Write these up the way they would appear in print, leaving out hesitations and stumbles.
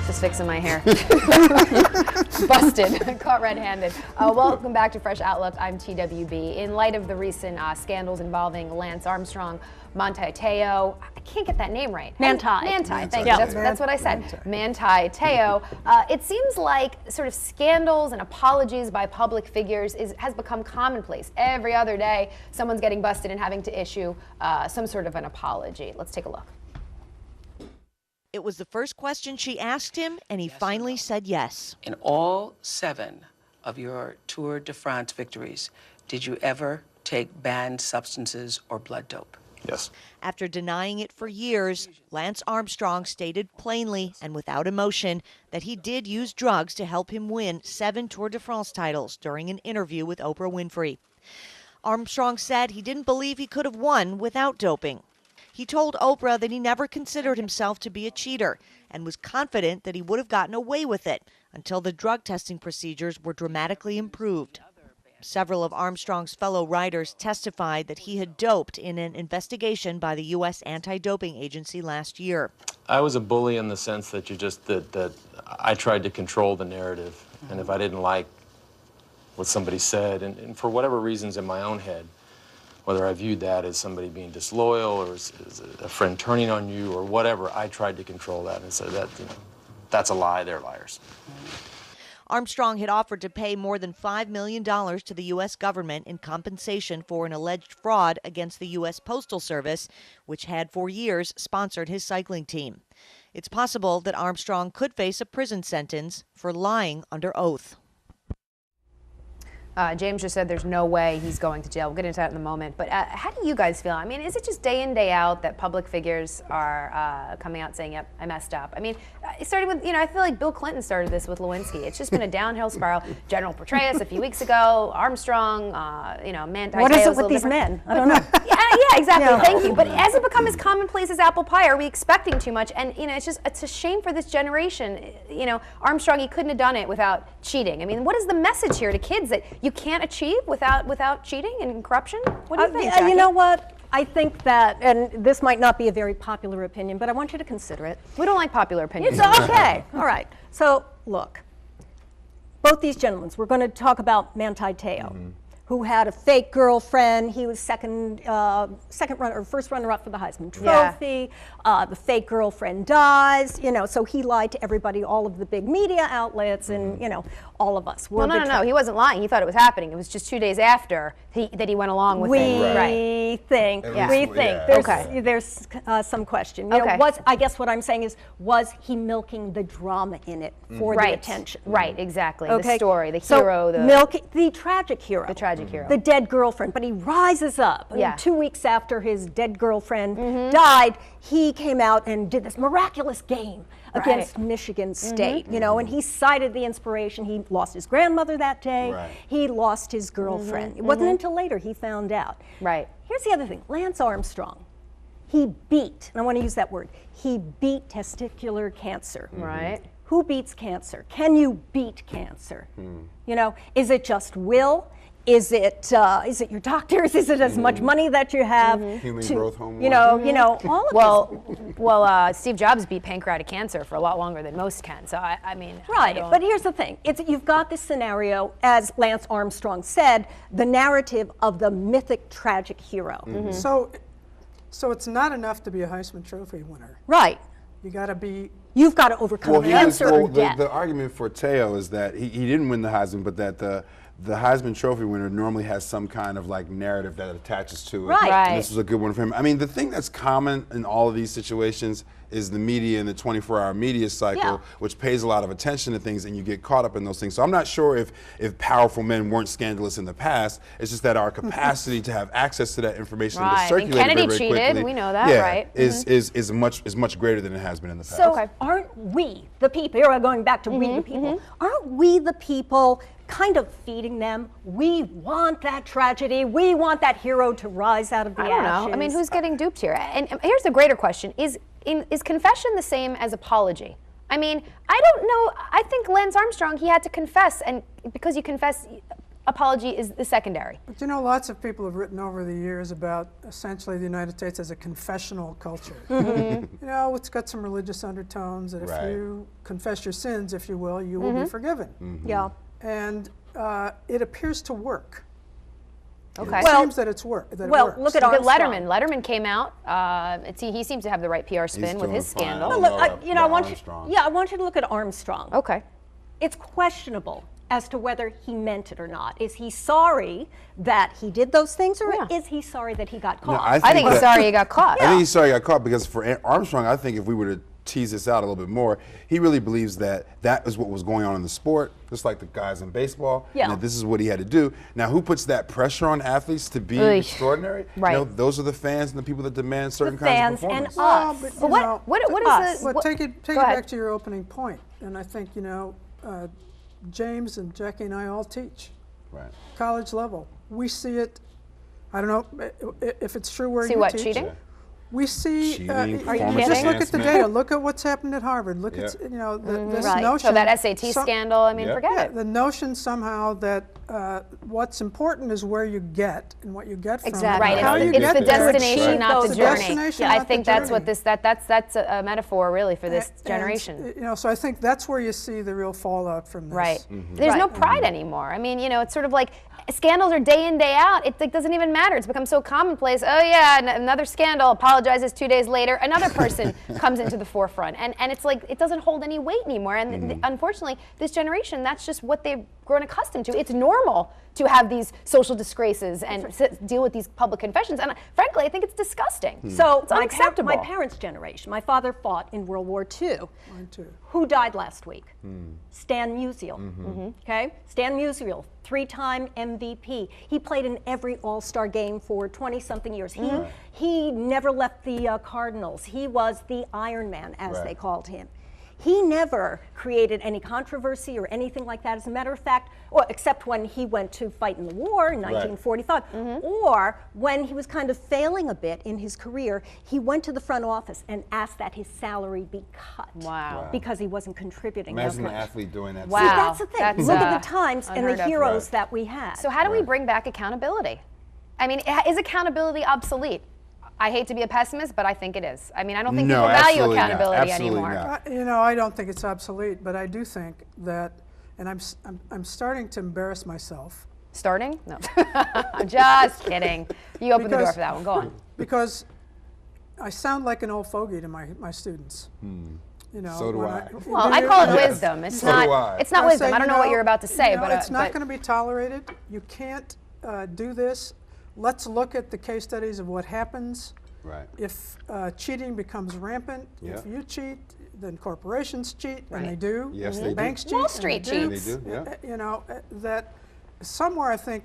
Just fixing my hair. Busted. Caught red-handed. Welcome back to Fresh Outlook. I'm TWB. In light of the recent scandals involving Lance Armstrong, Manti Te'o, I can't get that name right. Manti, thank you. That's what I said. Manti Te'o. It seems like sort of scandals and apologies by public figures has become commonplace. Every other day, someone's getting busted and having to issue some sort of an apology. Let's take a look. It was the first question she asked him, and he finally said yes. In all 7 of your Tour de France victories, did you ever take banned substances or blood dope? Yes. After denying it for years, Lance Armstrong stated plainly and without emotion that he did use drugs to help him win 7 Tour de France titles during an interview with Oprah Winfrey. Armstrong said he didn't believe he could have won without doping. He told Oprah that he never considered himself to be a cheater and was confident that he would have gotten away with it until the drug testing procedures were dramatically improved. Several of Armstrong's fellow riders testified that he had doped in an investigation by the U.S. anti-doping agency last year. I was a bully in the sense that that I tried to control the narrative, and if I didn't like what somebody said, and for whatever reasons in my own head, whether I viewed that as somebody being disloyal or as a friend turning on you or whatever, I tried to control that and said that, that's a lie, they're liars. Armstrong had offered to pay more than $5 million to the U.S. government in compensation for an alleged fraud against the U.S. Postal Service, which had for years sponsored his cycling team. It's possible that Armstrong could face a prison sentence for lying under oath. James just said there's no way he's going to jail. We'll get into that in a moment. But how do you guys feel? I mean, is it just day in, day out that public figures are coming out saying, yep, I messed up? I mean, it started with, I feel like Bill Clinton started this with Lewinsky. It's just been a downhill spiral. General Petraeus a few weeks ago, Armstrong, Manti Te'o. What is it with these men? I don't know. Yeah, exactly. Yeah. Thank you. But has it become as commonplace as apple pie? Are we expecting too much? And, it's a shame for this generation. Armstrong, he couldn't have done it without cheating. I mean, what is the message here to kids that you can't achieve without cheating and corruption? What do you think, Jackie? You know what? I think that, and this might not be a very popular opinion, but I want you to consider it. We don't like popular opinions. It's okay. All right. So, look, both these gentlemen, we're going to talk about Manti Te'o, who had a fake girlfriend. He was first runner-up for the Heisman Trophy. Yeah. The fake girlfriend dies. So he lied to everybody, all of the big media outlets, and all of us. Well, no, he wasn't lying. He thought it was happening. It was just 2 days after that he went along with it. We think. There's some question. I guess what I'm saying is, was he milking the drama in it for the attention? Right, exactly. Okay. The story, the hero, the tragic hero. The tragic hero. The dead girlfriend. But he rises up. Yeah. 2 weeks after his dead girlfriend died, he came out and did this miraculous game against Michigan State, and he cited the inspiration. He lost his grandmother that day. Right. He lost his girlfriend. It wasn't until later he found out. Right. Here's the other thing. Lance Armstrong, he beat, and I want to use that word, he beat testicular cancer. Right. Who beats cancer? Can you beat cancer? Is it just will? Is it your doctors? Is it as much money that you have? Healing growth hormone. All of Well, Steve Jobs beat pancreatic cancer for a lot longer than most can. So I mean, right. But here's the thing: you've got this scenario, as Lance Armstrong said, the narrative of the mythic tragic hero. So it's not enough to be a Heisman Trophy winner. Right. You've got to overcome cancer or death. The argument for Te'o is that he didn't win the Heisman, but that the Heisman Trophy winner normally has some kind of narrative that attaches to it. Right. And this was a good one for him. I mean, the thing that's common in all of these situations is the media and the 24-hour media cycle, which pays a lot of attention to things, and you get caught up in those things. So I'm not sure if powerful men weren't scandalous in the past. It's just that our capacity to have access to that information and to circulate it Kennedy very cheated. quickly, We know that, right? Is much greater than it has been in the past. So aren't we the people? Here we're going back to we the people. Aren't we the people kind of feeding them? We want that tragedy. We want that hero to rise out of the ashes. I don't know. I mean, who's getting duped here? And here's the greater question: Is confession the same as apology? I mean, I don't know. I think Lance Armstrong, he had to confess, and because you confess, apology is the secondary. But you know, lots of people have written over the years about essentially the United States as a confessional culture. You know, it's got some religious undertones that if you confess your sins, if you will be forgiven. Yeah. And it appears to work. Okay. It seems that it's work. That it works. Look at Look at Armstrong. Letterman. Letterman came out. He seems to have the right PR spin with his doing fine. scandal. Well, Look, No, I want you. Armstrong. Yeah, I want you to look at Armstrong. Okay. It's questionable as to whether he meant it or not. Is he sorry that he did those things, or is he sorry that he got caught? I think he's sorry he got caught. I think he's sorry he got caught because for Armstrong, I think if we were to tease this out a little bit more, he really believes that that is what was going on in the sport, just like the guys in baseball, and that this is what he had to do. Now, who puts that pressure on athletes to be extraordinary? Right. You know, those are the fans and the people that demand certain The kinds of fans and performance. us. But, What us. is the? But take it Go ahead. back to your opening point, and I think James and Jackie and I all teach college level. We see it. I don't know if it's true where See you what, teach. cheating? We see. Cheating, Are you performance kidding? Just look at the enhancement. data. Look at what's happened at Harvard. Look at this Right. notion. So that SAT scandal. I mean, forget Yeah, it. the notion somehow that what's important is where you get and what you get from Exactly. it. Right. and how you It's get the there. destination, Achieve not the those journey. destination, I not think the that's what journey. that's a metaphor really for this generation. And, so I think that's where you see the real fallout from this. Right. There's no pride anymore. I mean, it's sort of like scandals are day in, day out. It doesn't even matter. It's become so commonplace. Oh yeah, another scandal, apologizes 2 days later, another person comes into the forefront. And it's like, it doesn't hold any weight anymore. And unfortunately, this generation, that's just what they've grown accustomed to. It's normal to have these social disgraces and deal with these public confessions. And frankly, I think it's disgusking. So It's unacceptable. my parents' generation, my father fought in World War II. Mine too. Who died last week? Stan Musial. Okay, Stan Musial, 3-time MVP. He played in every All-Star game for 20-something years. He never left the Cardinals. He was the Iron Man, as they called him. He never created any controversy or anything like that. As a matter of fact, except when he went to fight in the war in 1945, or when he was kind of failing a bit in his career, he went to the front office and asked that his salary be cut. Wow. Because he wasn't contributing as Imagine much. an athlete doing that. Wow. See, that's the thing. That's, Look at the times and unheard the of. heroes that we had. So how do we bring back accountability? I mean, is accountability obsolete? I hate to be a pessimist, but I think it is. I mean, I don't think people value absolutely not. accountability Absolutely anymore. not. I don't think it's obsolete, but I do think that, and I'm starting to embarrass myself. Starting? No. I'm just kidding. You opened the door Because- for that one. Go on. Because I sound like an old fogey to my students. So do when I. Well, I call it wisdom. It's So do I. not. It's not I wisdom. say, I don't know what you're about to say, but it's not but- going to be tolerated. You can't do this. Let's look at the case studies of what happens Right. if cheating becomes rampant. If you cheat, then corporations cheat, and they Right. do. Yes, they do. Banks cheat. Wall and Street they do. cheats. They do, yeah. That somewhere I think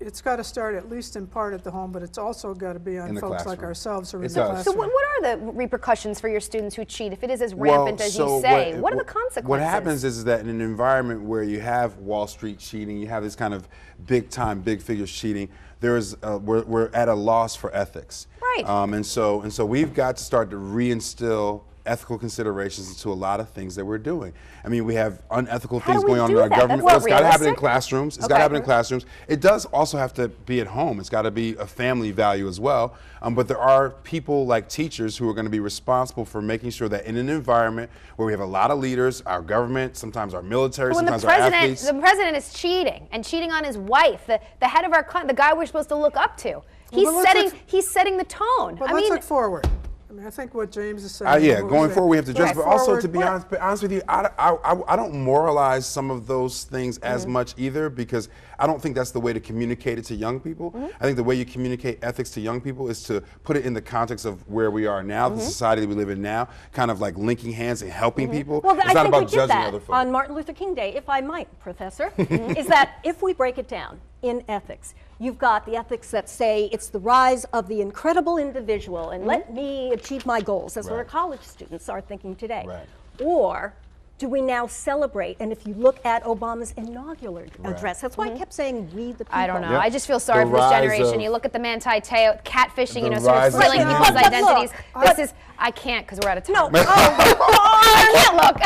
it's got to start at least in part at the home, but it's also got to be on In the folks like classroom. ourselves who are in It the does. classroom. So what are the repercussions for your students who cheat if it is as rampant as you say? What are the consequences? What happens is that in an environment where you have Wall Street cheating, you have this kind of big time, big figures cheating, we're at a loss for ethics. Right. And so we've got to start to reinstill ethical considerations into a lot of things that we're doing. I mean, we have unethical How things do we going on in do our that? government. That's Well, not it's got to happen in realistic. classrooms. It's got Okay. to happen in classrooms. It does also have to be at home. It's got to be a family value as well. But there are people like teachers who are going to be responsible for making sure that in an environment where we have a lot of leaders, our government, sometimes our military, When sometimes our athletes. the president is cheating and cheating on his wife, the head of our country, the guy we're supposed to look up to, he's setting the tone. But I let's mean, look forward. I mean, I think what James is saying. Yeah, what going was forward we have to address, Going but also forward, to be honest with you, I don't moralize some of those things as much either, because I don't think that's the way to communicate it to young people. I think the way you communicate ethics to young people is to put it in the context of where we are now, the society that we live in now, kind of like linking hands and helping people. Well, it's I not think about we did judging that other folks. on Martin Luther King Day, if I might, Professor, is that if we break it down in ethics, you've got the ethics that say it's the rise of the incredible individual and let me achieve my goals. That's what our college students are thinking today. Right. Or do we now celebrate? And if you look at Obama's inaugural address, that's why I kept saying we the people. I don't know. Yep. I just feel sorry The for this rise generation. of- You look at the Manti Te'o catfishing, you know, The sort of rise of stealing people's humanity. identities. Look, This is, I can't because we're out of time. No. I can't look.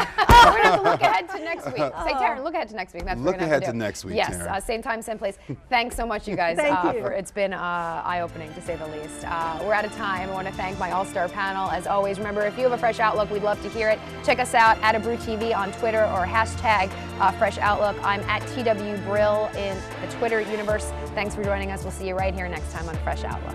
We're going to have to look ahead to next week. Say, Taryn, look ahead to next week. That's what Look we're gonna ahead have to do. next week, Yes, Taryn. same time, same place. Thanks so much, you guys. Thank you. It's been eye-opening, to say the least. We're out of time. I want to thank my all-star panel. As always, remember, if you have a fresh outlook, we'd love to hear it. Check us out at @AbrewTV on Twitter or hashtag Fresh Outlook. I'm at TW Brill in the Twitter universe. Thanks for joining us. We'll see you right here next time on Fresh Outlook.